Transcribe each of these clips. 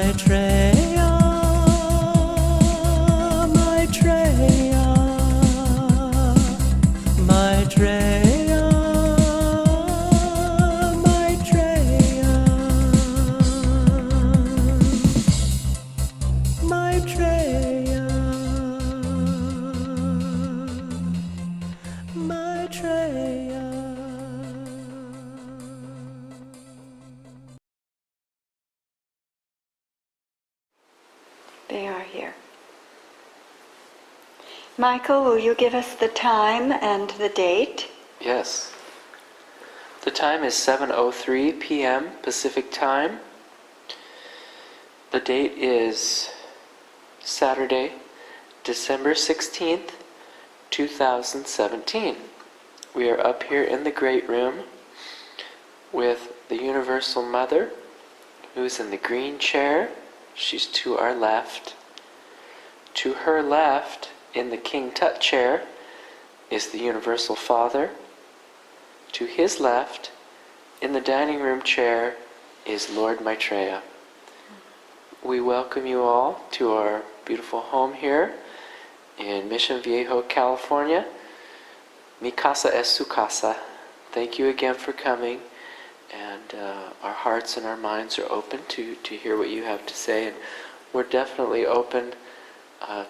Maitreya, Maitreya, Maitreya, Maitreya, Maitreya, Maitreya. They are here. Michael, will you give us the time and the date? Yes. The time is 7:03 p.m. Pacific Time. The date is Saturday, December 16th, 2017. We are up here in the Great Room with the Universal Mother, who's in the green chair. She's to our left. To her left, in the King Tut chair, is the Universal Father. To his left, in the dining room chair, is Lord Maitreya. We welcome you all to our beautiful home here in Mission Viejo, California. Mi casa es su casa. Thank you again for coming. And our hearts and our minds are open to hear what you have to say. And we're definitely open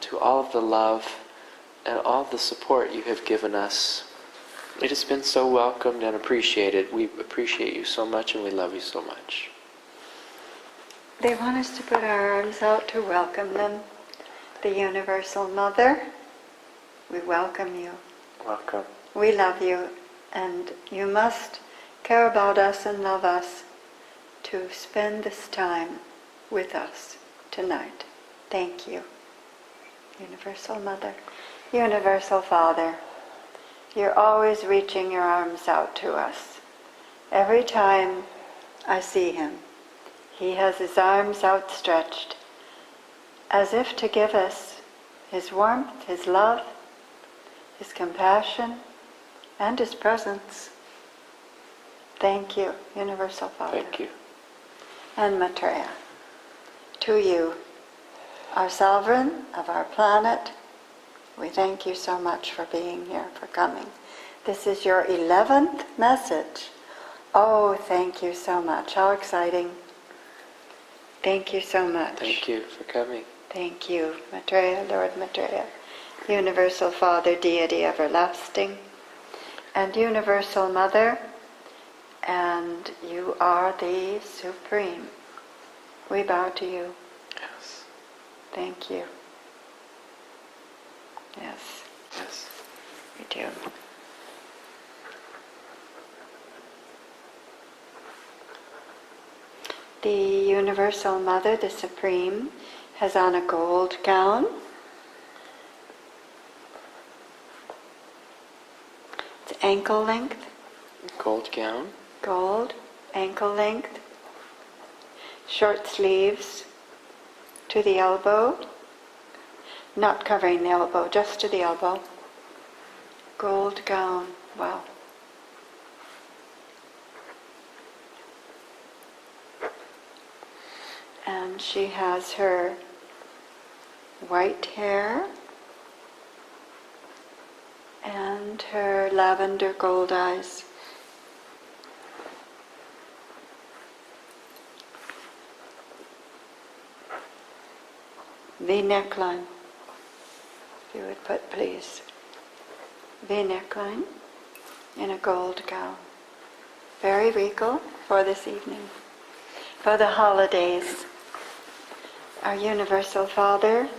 to all of the love and all of the support you have given us. It has been so welcomed and appreciated. We appreciate you so much and we love you so much. They want us to put our arms out to welcome them. The Universal Mother, we welcome you. Welcome. We love you, and you must care about us and love us to spend this time with us tonight. Thank you. Universal Mother, Universal Father, you're always reaching your arms out to us. Every time I see him, he has his arms outstretched, as if to give us his warmth, his love, his compassion, and his presence. Thank you, Universal Father. Thank you. And Maitreya, to you, our sovereign of our planet, we thank you so much for being here, for coming. This is your 11th message. Oh, thank you so much. How exciting. Thank you so much. Thank you for coming. Thank you, Maitreya, Lord Maitreya, Universal Father, Deity Everlasting, and Universal Mother, and you are the Supreme. We bow to you. Yes. Thank you. Yes. Yes. We do. The Universal Mother, the Supreme, has on a gold gown. It's ankle length. Gold gown. Gold, ankle length. Short sleeves to the elbow. Not covering the elbow, just to the elbow. Gold gown. Wow. And she has her white hair and her lavender gold eyes. V neckline, if you would put, please. V neckline in a gold gown. Very regal for this evening, for the holidays. Our Universal Father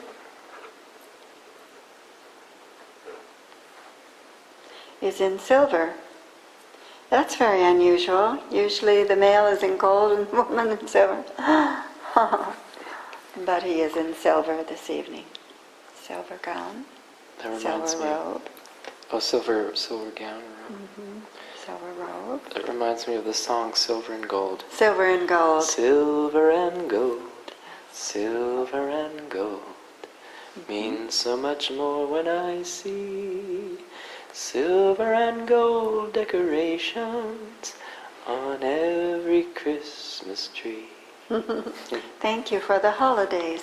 is in silver. That's very unusual. Usually the male is in gold and the woman in silver. But he is in silver this evening. Silver gown, That reminds silver me. robe. Oh, silver gown. Silver robe. It reminds me of the song Silver and Gold. Silver and gold. Silver and gold, silver and gold, means so much more when I see silver and gold decorations on every Christmas tree. Thank you for the holidays.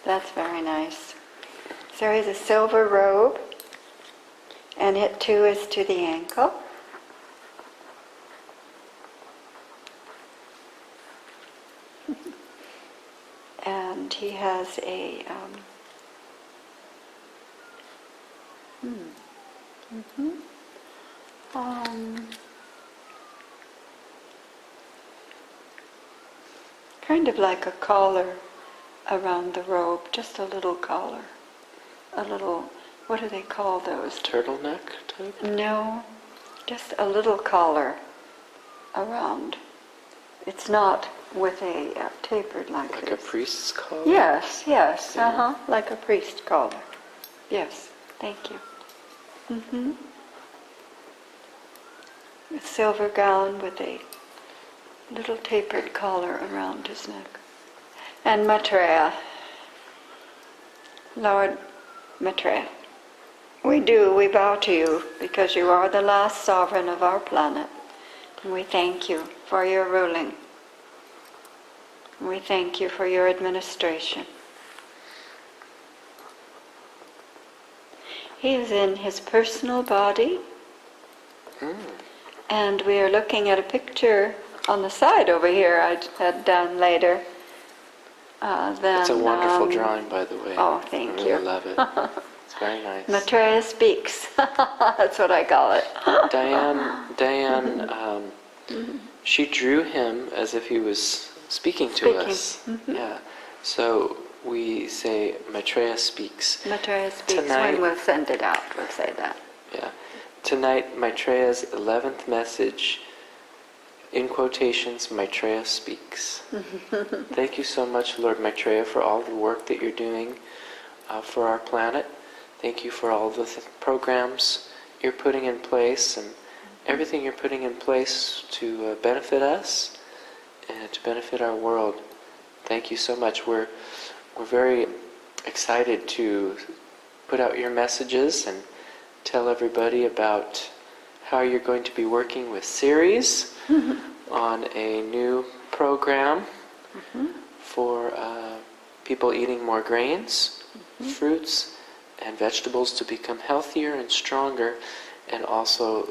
That's very nice. So here's a silver robe, and it too is to the ankle. And he has a kind of like a collar around the robe, just a little collar. A little, what do they call those? Turtleneck type? No, just a little collar around. It's not with a tapered like Like this. a priest's collar? Yes, yes, Yeah. like a priest collar. Yes, thank you. A silver gown with a little tapered collar around his neck. And Maitreya, Lord Maitreya, we bow to you because you are the last sovereign of our planet. And we thank you for your ruling. We thank you for your administration. He is in his personal body, and we are looking at a picture on the side over here I had done later. It's a wonderful drawing, by the way. Oh, thank I you. really love it. It's very nice. Maitreya speaks. That's what I call it. Diane, she drew him as if he was speaking to us. Yeah. So we say Maitreya speaks. Maitreya speaks. Tonight- When we'll send it out, we'll say that. Yeah. Tonight, Maitreya's 11th message, in quotations, Maitreya speaks. Thank you so much, Lord Maitreya, for all the work that you're doing for our planet. Thank you for all the programs you're putting in place and everything you're putting in place to benefit us and to benefit our world. Thank you so much. We're very excited to put out your messages and tell everybody about how you're going to be working with series on a new program for people eating more grains, fruits, and vegetables to become healthier and stronger, and also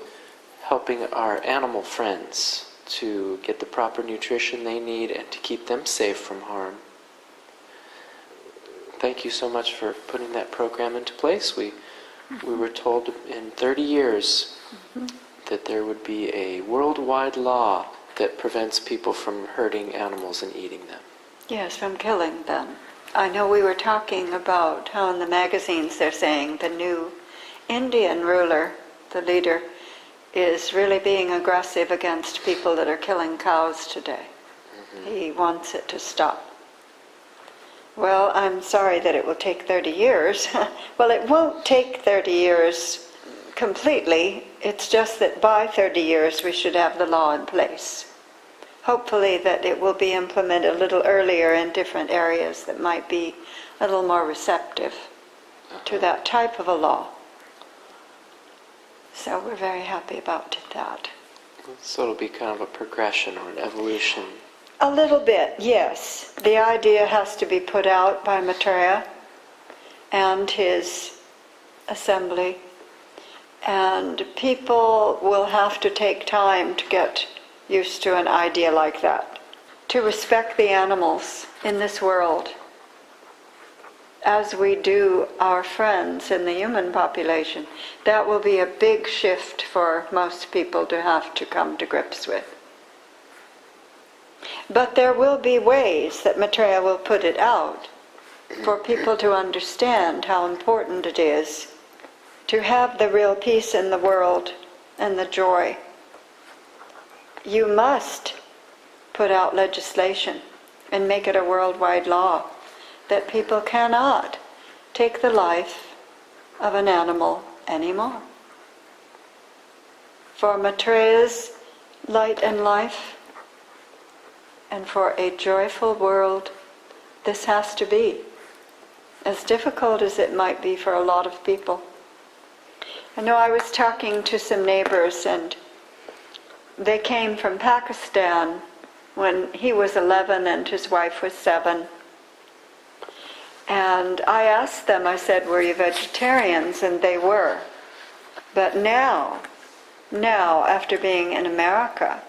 helping our animal friends to get the proper nutrition they need and to keep them safe from harm. Thank you so much for putting that program into place. We were told in 30 years that there would be a worldwide law that prevents people from hurting animals and eating them. Yes, from killing them. I know we were talking about how in the magazines they're saying the new Indian ruler, the leader, is really being aggressive against people that are killing cows today. He wants it to stop. Well, I'm sorry that it will take 30 years. Well, it won't take 30 years completely. It's just that by 30 years we should have the law in place. Hopefully that it will be implemented a little earlier in different areas that might be a little more receptive to that type of a law. So we're very happy about that. So it'll be kind of a progression or an evolution. A little bit, yes. The idea has to be put out by Maitreya and his assembly, and people will have to take time to get used to an idea like that, to respect the animals in this world as we do our friends in the human population. That will be a big shift for most people to have to come to grips with. But there will be ways that Maitreya will put it out for people to understand how important it is to have the real peace in the world and the joy. You must put out legislation and make it a worldwide law that people cannot take the life of an animal anymore. For Maitreya's light and life, and for a joyful world, this has to be, as difficult as it might be for a lot of people. I know I was talking to some neighbors, and they came from Pakistan when he was 11 and his wife was 7. And I asked them, I said, were you vegetarians? And they were. But now, after being in America,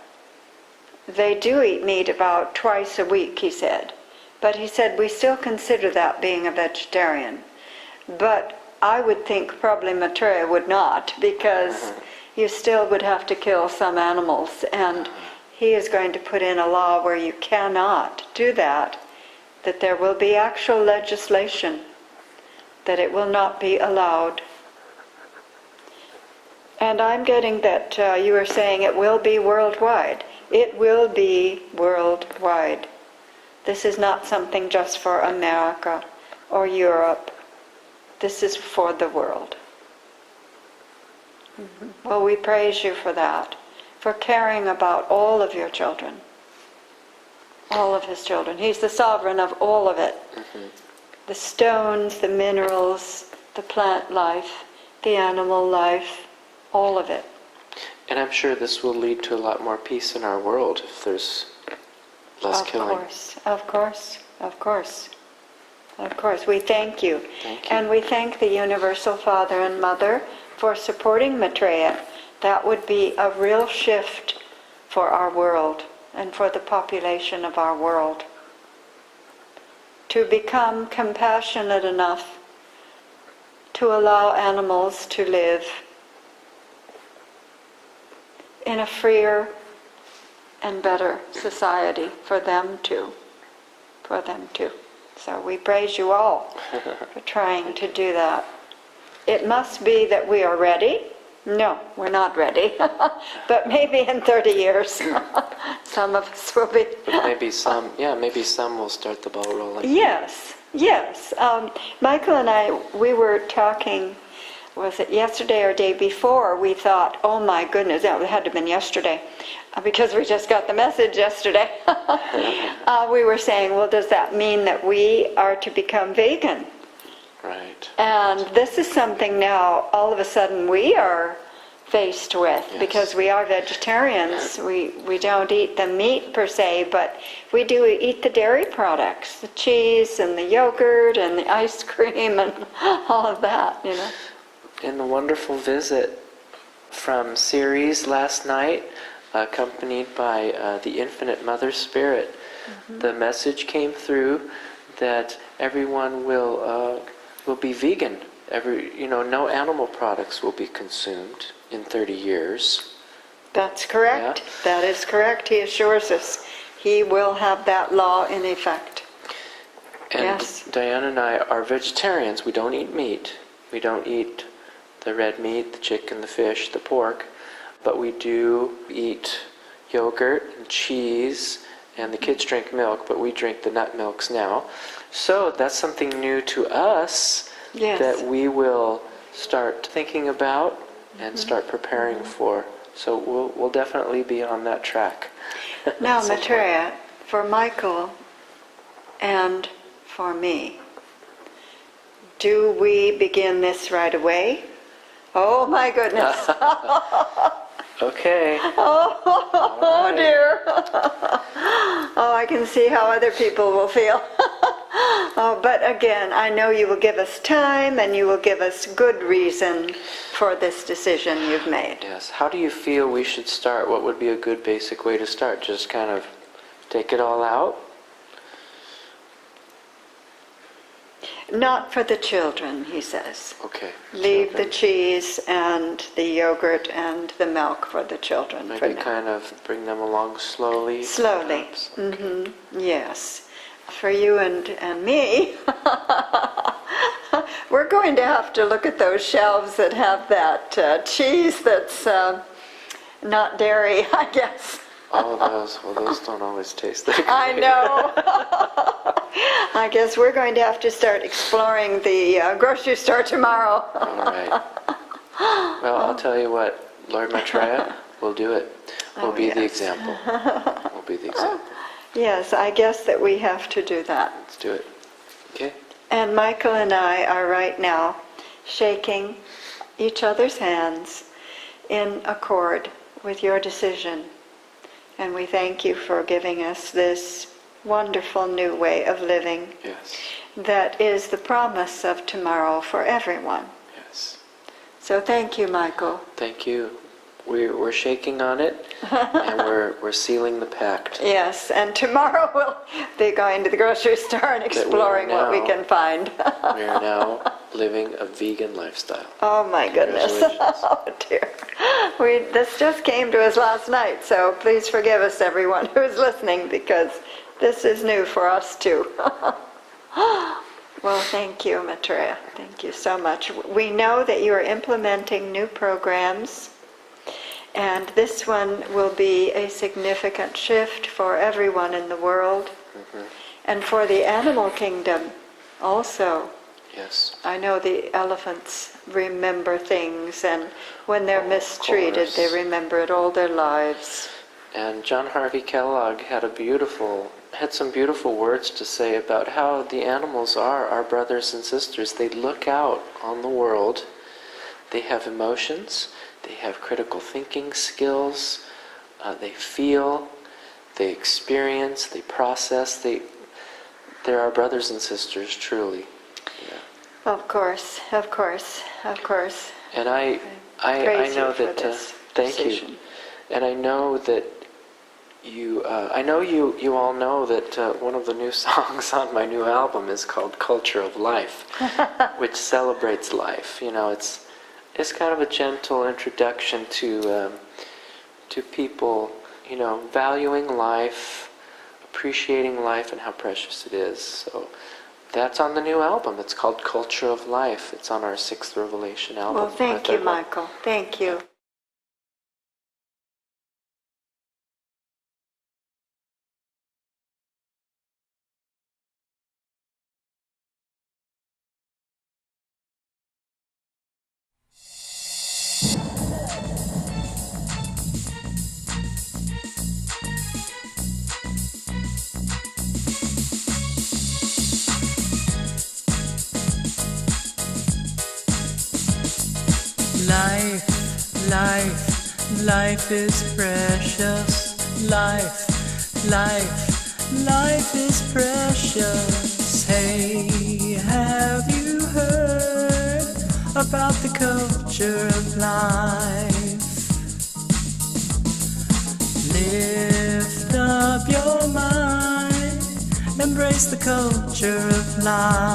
they do eat meat about twice a week, he said. But he said, we still consider that being a vegetarian. But I would think probably Maitreya would not, because you still would have to kill some animals. And he is going to put in a law where you cannot do that, that there will be actual legislation, that it will not be allowed. And I'm getting that you were saying it will be worldwide. It will be worldwide. This is not something just for America or Europe. This is for the world. Well, we praise you for that, for caring about all of your children. All of his children. He's the sovereign of all of it. The stones, the minerals, the plant life, the animal life, all of it. And I'm sure this will lead to a lot more peace in our world if there's less killing. Of course. We thank you. Thank you. And we thank the Universal Father and Mother for supporting Maitreya. That would be a real shift for our world and for the population of our world. To become compassionate enough to allow animals to live in a freer and better society for them too. So we praise you all for trying to do that. It must be that we are ready. No, we're not ready. But maybe in 30 years, some of us will be. But maybe some will start the ball rolling. Yes. Michael and I, we were talking, was it yesterday or day before? We thought, oh my goodness, that had to have been yesterday, because we just got the message yesterday. We were saying, well, does that mean that we are to become vegan? Right. And this is something now, all of a sudden, we are faced with, because we are vegetarians. We don't eat the meat per se, but we do eat the dairy products, the cheese and the yogurt and the ice cream and all of that, In the wonderful visit from Ceres last night, accompanied by the Infinite Mother Spirit, the message came through that everyone will be vegan. No animal products will be consumed in 30 years. That's correct. Yeah. That is correct. He assures us he will have that law in effect. And Yes. Diane and I are vegetarians. We don't eat meat. We don't eat the red meat, the chicken, the fish, the pork, but we do eat yogurt and cheese, and the kids drink milk, but we drink the nut milks now. So that's something new to us that we will start thinking about and start preparing for. So we'll definitely be on that track. Now, Maitreya, for Michael and for me, do we begin this right away? Oh my goodness. Okay. Oh dear. Oh, I can see how other people will feel. Oh, but again, I know you will give us time and you will give us good reason for this decision you've made. Yes. How do you feel we should start? What would be a good basic way to start? Just kind of take it all out? Not for the children, he says. Okay. Leave children. the cheese and the yogurt and the milk for the children. for Maybe now. kind of bring them along slowly. Slowly. perhaps. Okay. Yes. For you and me, we're going to have to look at those shelves that have that cheese that's not dairy, I guess. All of those, well, those don't always taste that good. I know. I guess we're going to have to start exploring the grocery store tomorrow. All right. Well, I'll tell you what, Lord Maitreya, we'll do it. We'll be the example. We'll be the example. Yes, I guess that we have to do that. Let's do it. Okay? And Michael and I are right now shaking each other's hands in accord with your decision And we thank you for giving us this wonderful new way of living Yes. that is the promise of tomorrow for everyone. Yes. So thank you, Michael. Thank you. We're shaking on it, and we're sealing the pact. Yes, and tomorrow we'll be going to the grocery store and exploring what we can find. We are now living a vegan lifestyle. Oh my goodness. Congratulations. Oh dear. This just came to us last night, so please forgive us, everyone who's listening, because this is new for us too. Well, thank you, Maitreya. Thank you so much. We know that you are implementing new programs, and this one will be a significant shift for everyone in the world, and for the animal kingdom also. Yes. I know the elephants remember things, and when they're mistreated, course. they remember it all their lives. And John Harvey Kellogg had some beautiful words to say about how the animals are our brothers and sisters. They look out on the world. They have emotions. They have critical thinking skills. They feel. They experience. They process. They're our brothers and sisters, truly. Yeah. Of course, of course, of course. And I Praise know you for that. this Thank decision. you. And I know that you all know that one of the new songs on my new album is called "Culture of Life," which celebrates life. It's kind of a gentle introduction to people, valuing life, appreciating life, and how precious it is. So that's on the new album. It's called "Culture of Life." It's on our 6th Revelation album. Well, thank you, Michael. Thank you. Life is precious. Life is precious. Hey, have you heard about the culture of life? Lift up your mind, embrace the culture of life.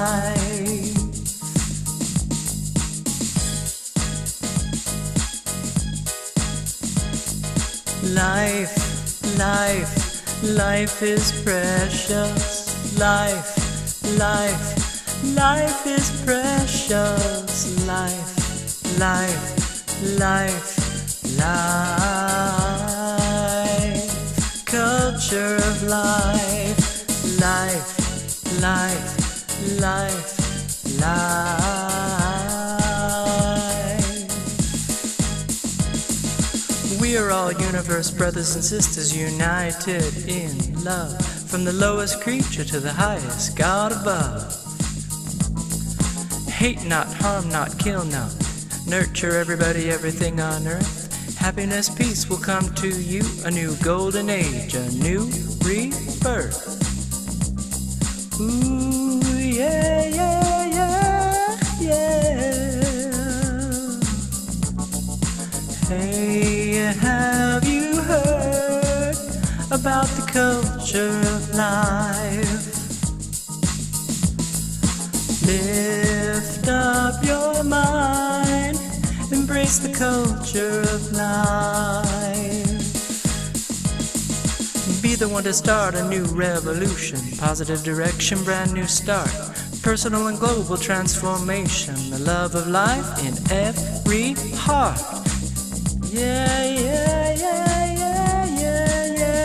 Life is precious. Life is precious. Life. Culture of life. Life. We are all universe brothers and sisters, united in love, from the lowest creature to the highest God above. Hate not, harm not, kill not, nurture everybody, everything on earth. Happiness, peace will come to you, a new golden age, a new rebirth. Ooh, yeah, yeah, yeah, yeah. Hey, have you heard about the culture of life? Lift up your mind, embrace the culture of life. Be the one to start a new revolution, positive direction, brand new start, personal and global transformation, the love of life in every heart. Yeah, yeah, yeah, yeah, yeah, yeah.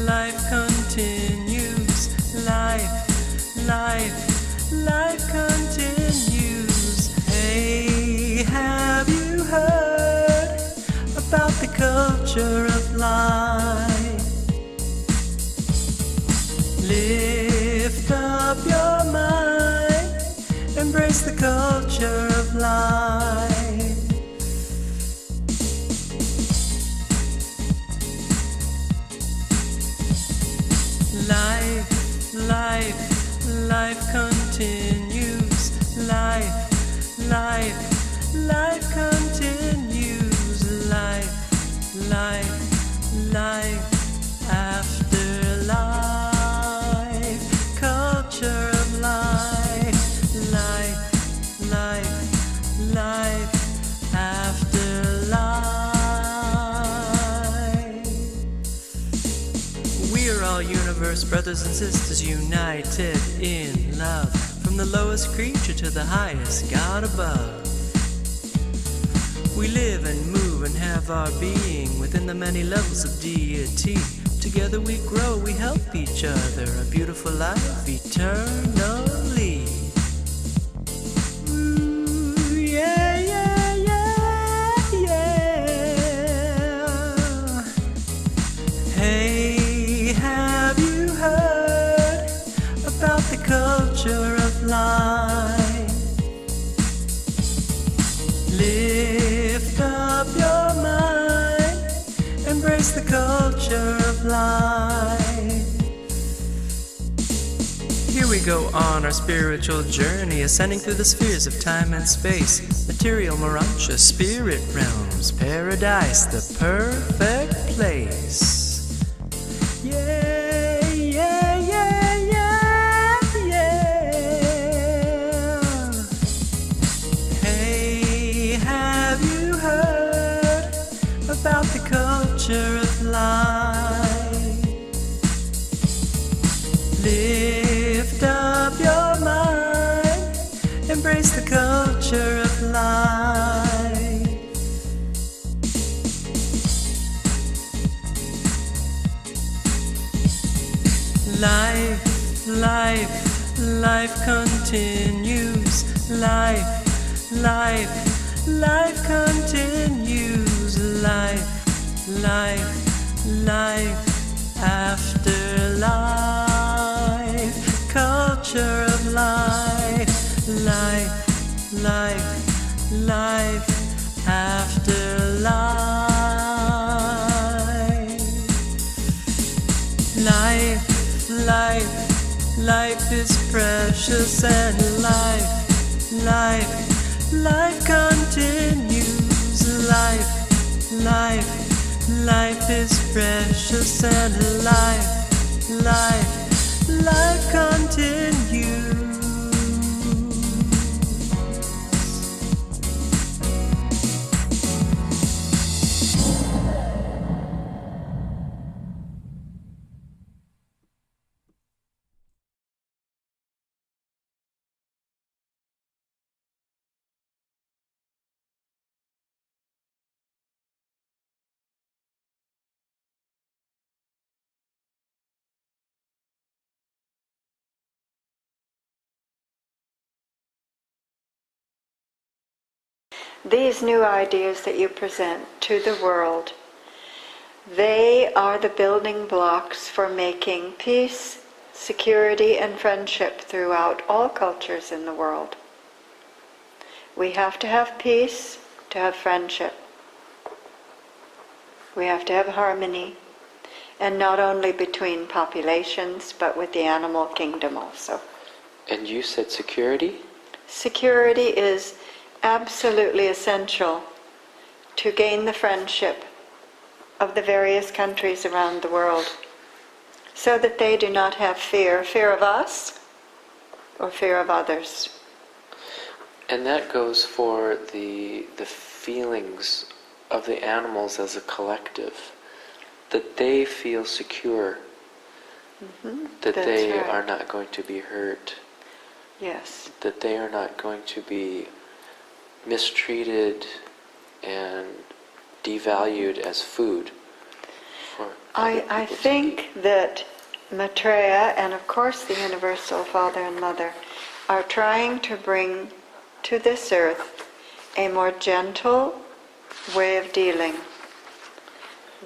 Life continues. culture of life. Lift up your mind, embrace the culture of life. Life continues. Life continues. Life after life. Culture of life. Life after life. We are all universe brothers and sisters united in love. From the lowest creature to the highest God above. We live and move and have our being within the many levels of deity. Together we grow, we help each other. A beautiful life eternally. Ooh, yeah, yeah, yeah, yeah. Hey, have you heard about the culture of life? Lift up your mind, embrace the culture of life. Here we go on our spiritual journey, ascending through the spheres of time and space. Material, Urantia, spirit realms, paradise, the perfect place. Yeah, yeah, yeah, yeah, yeah. Hey, have you heard about the culture of life? Lift up your mind, embrace the culture of life. Life continues. Life continues. Life after life. Culture of life. Life after life. Life is precious and life continues. Life is precious and life continues. These new ideas that you present to the world, they are the building blocks for making peace, security, and friendship throughout all cultures in the world. We have to have peace to have friendship. We have to have harmony, and not only between populations, but with the animal kingdom also. And you said security? Security is absolutely essential to gain the friendship of the various countries around the world, so that they do not have fear of us or fear of others. And that goes for the feelings of the animals as a collective, that they feel secure, that That's they right. are not going to be hurt, Yes. that they are not going to be mistreated and devalued as food. I think that Maitreya and of course the Universal Father and Mother are trying to bring to this earth a more gentle way of dealing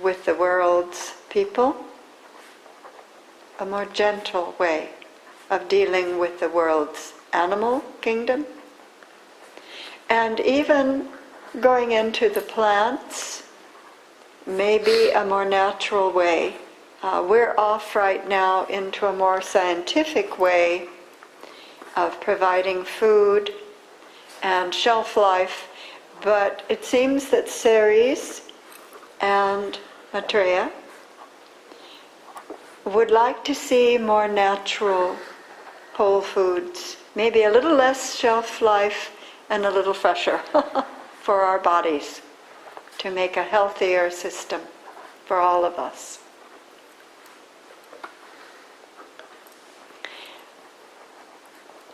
with the world's people, a more gentle way of dealing with the world's animal kingdom, and even going into the plants, maybe a more natural way. We're off right now into a more scientific way of providing food and shelf life, but it seems that Ceres and Maitreya would like to see more natural whole foods, maybe a little less shelf life and a little fresher for our bodies, to make a healthier system for all of us.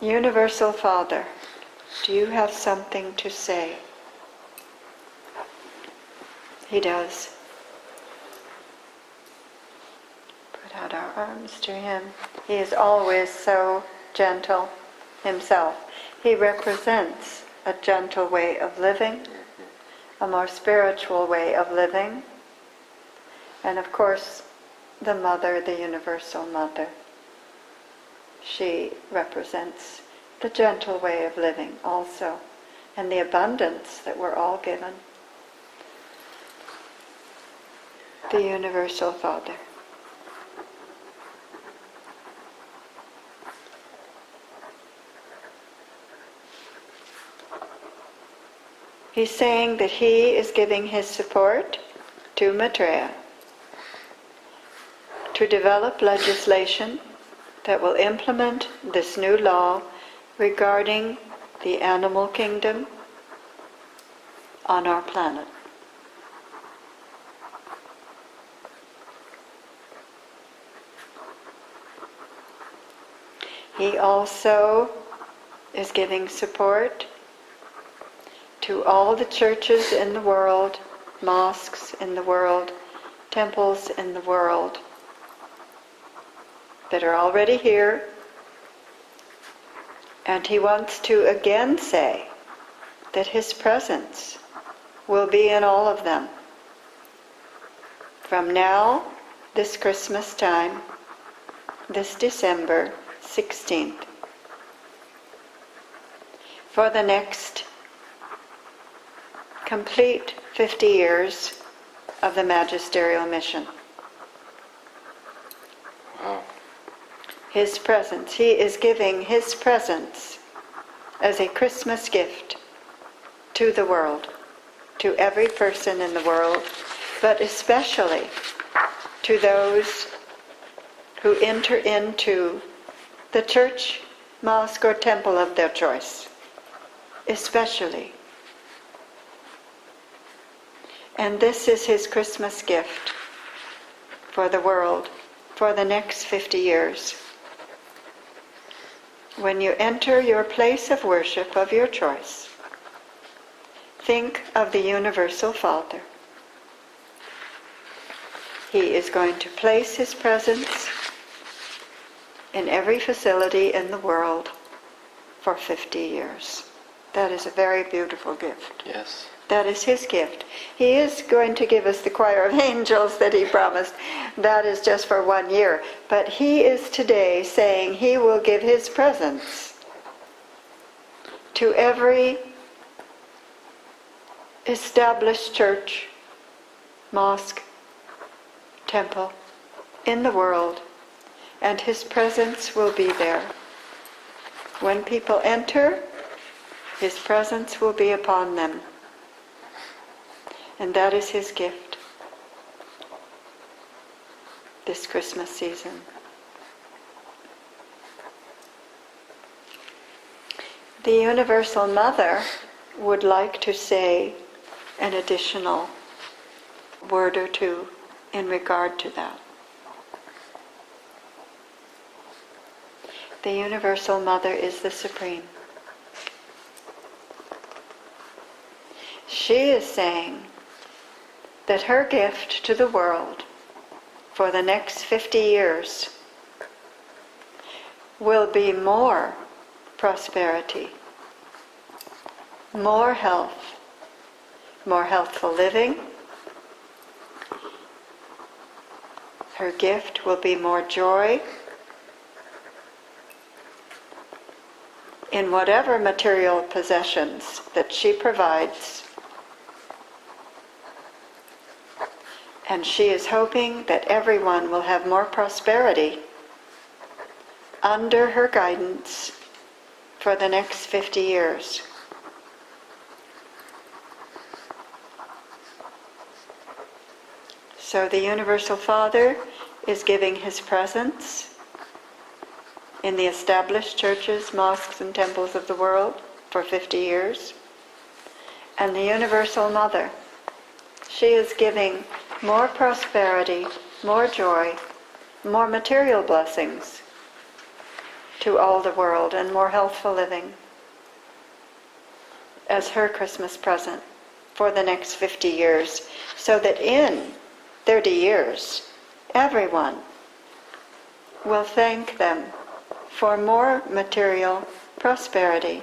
Universal Father, do you have something to say? He does. Put out our arms to him. He is always so gentle himself. He represents a gentle way of living, a more spiritual way of living, and of course the Mother, the Universal Mother. She represents the gentle way of living also, and the abundance that we're all given. The Universal Father. He's saying that he is giving his support to Maitreya to develop legislation that will implement this new law regarding the animal kingdom on our planet. He also is giving support to all the churches in the world, mosques in the world, temples in the world that are already here. And he wants to again say that his presence will be in all of them. From now, this Christmas time, this December 16th, for the next complete 50 years of the magisterial mission. Wow. His presence. He is giving his presence as a Christmas gift to the world, to every person in the world, but especially to those who enter into the church, mosque, or temple of their choice. Especially. And this is his Christmas gift for the world for the next 50 years. When you enter your place of worship of your choice, think of the Universal Father. He is going to place his presence in every facility in the world for 50 years. That is a very beautiful gift. Yes. That is his gift. He is going to give us the choir of angels that he promised. That is just for 1 year. But he is today saying he will give his presence to every established church, mosque, temple in the world. And his presence will be there. When people enter, his presence will be upon them. And that is his gift this Christmas season. The Universal Mother would like to say an additional word or two in regard to that. The Universal Mother is the Supreme. She is saying that her gift to the world for the next 50 years will be more prosperity, more health, more healthful living, Her gift will be more joy in whatever material possessions that she provides. And she is hoping that everyone will have more prosperity under her guidance for the next 50 years. So the Universal Father is giving his presence in the established churches, mosques, and temples of the world for 50 years. And the Universal Mother, she is giving more prosperity, more joy, more material blessings to all the world, and more healthful living as her Christmas present for the next 50 years, so that in 30 years, everyone will thank them for more material prosperity,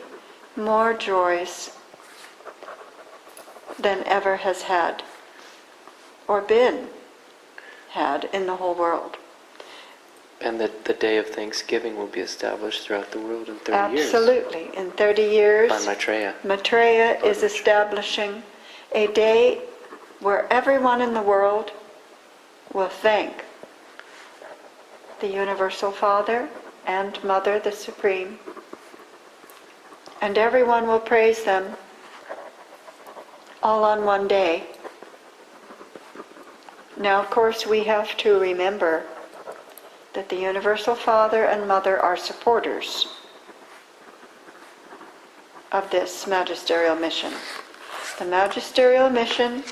more joys than ever has had or been had in the whole world. And that the day of Thanksgiving will be established throughout the world in 30 years. Absolutely. In 30 years, By Maitreya. Maitreya is establishing a day where everyone in the world will thank the Universal Father and Mother, the Supreme, and everyone will praise them all on one day. Now, of course, we have to remember that the Universal Father and Mother are supporters of this magisterial mission. The magisterial mission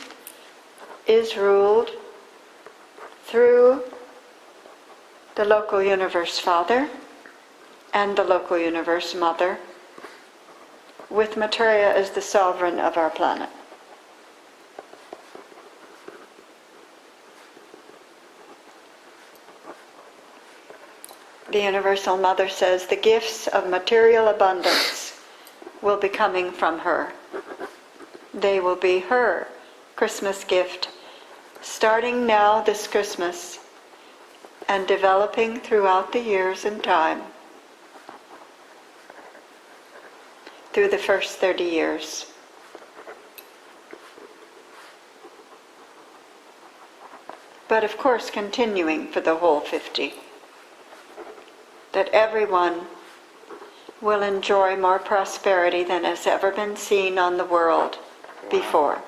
is ruled through the local Universe Father and the local Universe Mother, with Maitreya as the sovereign of our planet. The Universal Mother says the gifts of material abundance will be coming from her. They will be her Christmas gift, starting now this Christmas and developing throughout the years and time, through the first 30 years. But of course continuing for the whole 50. That everyone will enjoy more prosperity than has ever been seen on the world before.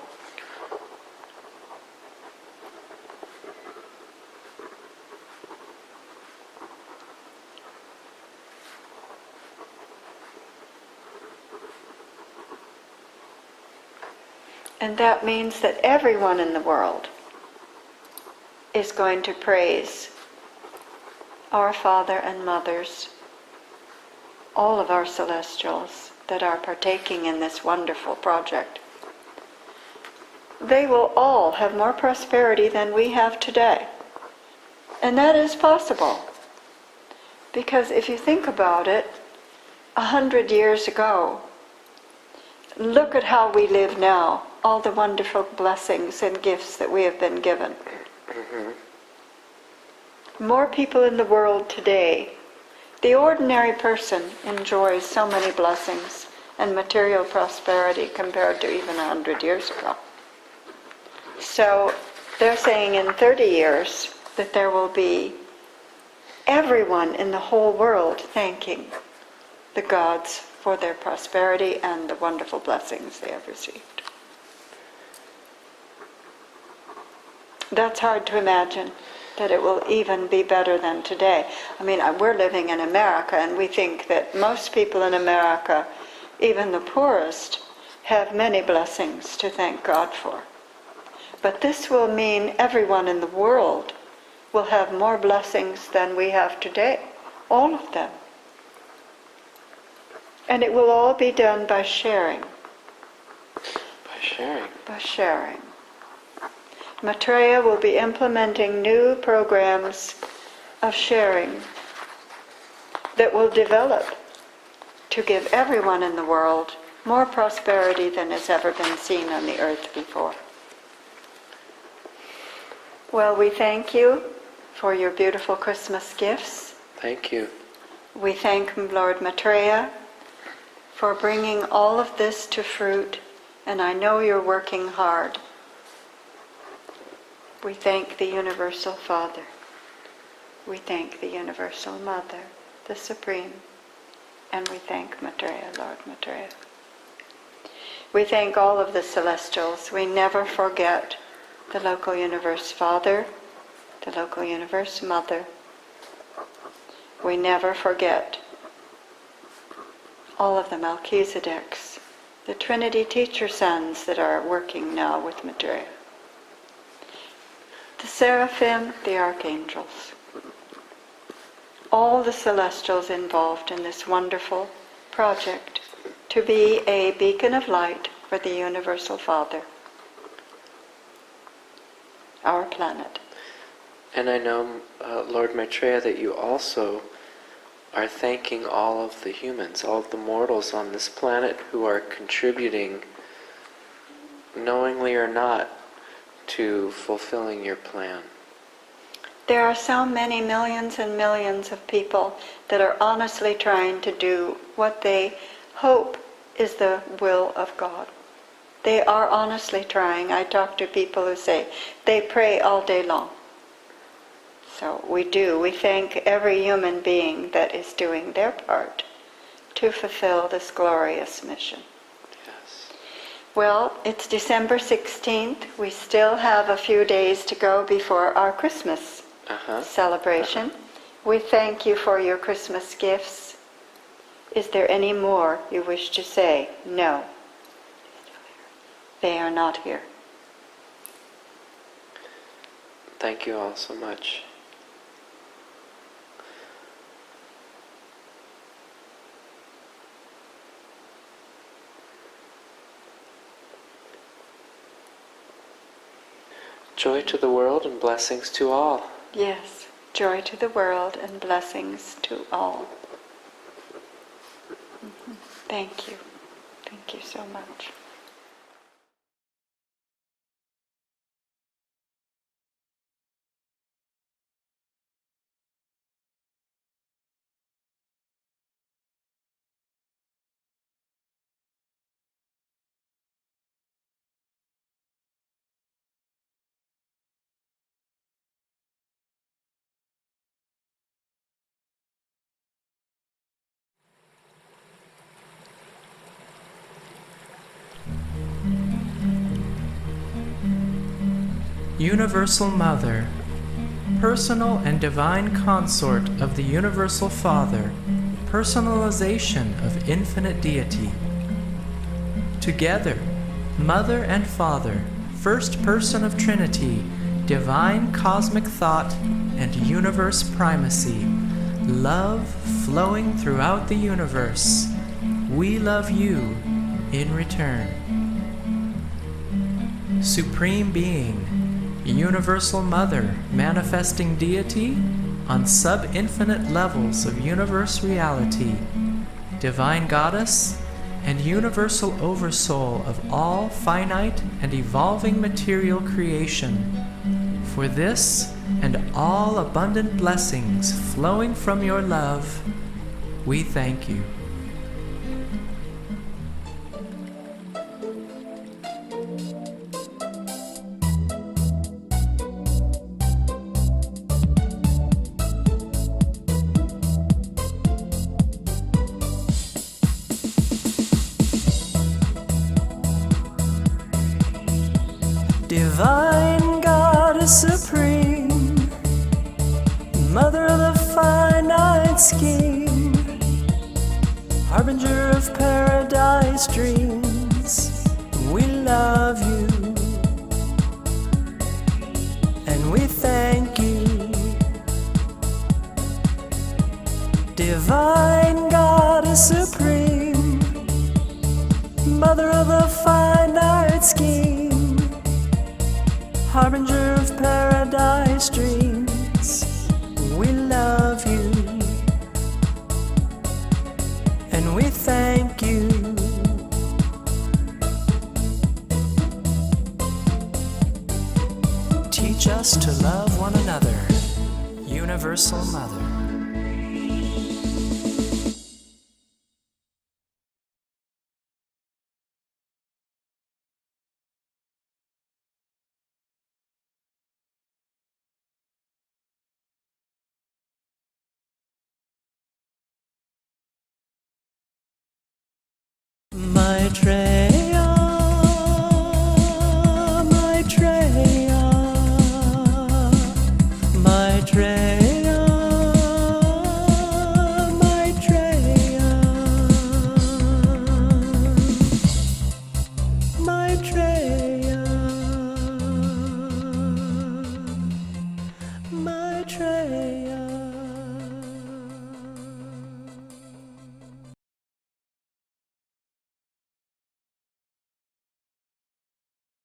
And that means that everyone in the world is going to praise our Father and Mothers, all of our celestials that are partaking in this wonderful project. They will all have more prosperity than we have today. And that is possible. Because if you think about it, 100 years ago, look at how we live now, all the wonderful blessings and gifts that we have been given. More people in the world today, the ordinary person enjoys so many blessings and material prosperity compared to even 100 years ago. So they're saying in 30 years that there will be everyone in the whole world thanking the gods for their prosperity and the wonderful blessings they have received. That's hard to imagine, that it will even be better than today. I mean, we're living in America, and we think that most people in America, even the poorest, have many blessings to thank God for. But this will mean everyone in the world will have more blessings than we have today. All of them. And it will all be done by sharing. By sharing. By sharing. Maitreya will be implementing new programs of sharing that will develop to give everyone in the world more prosperity than has ever been seen on the earth before. Well, we thank you for your beautiful Christmas gifts. Thank you. We thank Lord Maitreya for bringing all of this to fruit, and I know you're working hard. We thank the Universal Father. We thank the Universal Mother, the Supreme, and we thank Maitreya, Lord Maitreya. We thank all of the celestials. We never forget the local Universe Father, the local Universe Mother. We never forget all of the Melchizedeks, the Trinity teacher sons that are working now with Maitreya, the Seraphim, the Archangels, all the celestials involved in this wonderful project to be a beacon of light for the Universal Father, our planet. And I know, Lord Maitreya, that you also are thanking all of the humans, all of the mortals on this planet who are contributing, knowingly or not, to fulfilling your plan. There are so many millions and millions of people that are honestly trying to do what they hope is the will of God. They are honestly trying. I talk to people who say they pray all day long. So we do. We thank every human being that is doing their part to fulfill this glorious mission. Yes. Well, it's December 16th. We still have a few days to go before our Christmas celebration. We thank you for your Christmas gifts. Is there any more you wish to say? No. They are not here. Thank you all so much. Joy to the world and blessings to all. Yes, joy to the world and blessings to all. Thank you. Thank you so much. Universal Mother, personal and divine consort of the Universal Father, personalization of infinite deity. Together, Mother and Father, first person of Trinity, divine cosmic thought, and universe primacy, love flowing throughout the universe. We love you in return. Supreme Being, Universal Mother, manifesting deity on sub-infinite levels of universe reality, Divine Goddess, and universal oversoul of all finite and evolving material creation. For this and all abundant blessings flowing from your love, we thank you. Divine Goddess Supreme, Mother of the finite scheme, Harbinger of paradise dreams, we love you, and we thank you. Divine Goddess Supreme, Mother of the finite scheme, Harbinger of paradise dreams, we love you, and we thank you. Teach us to love one another. Universal Mother. Maitreya.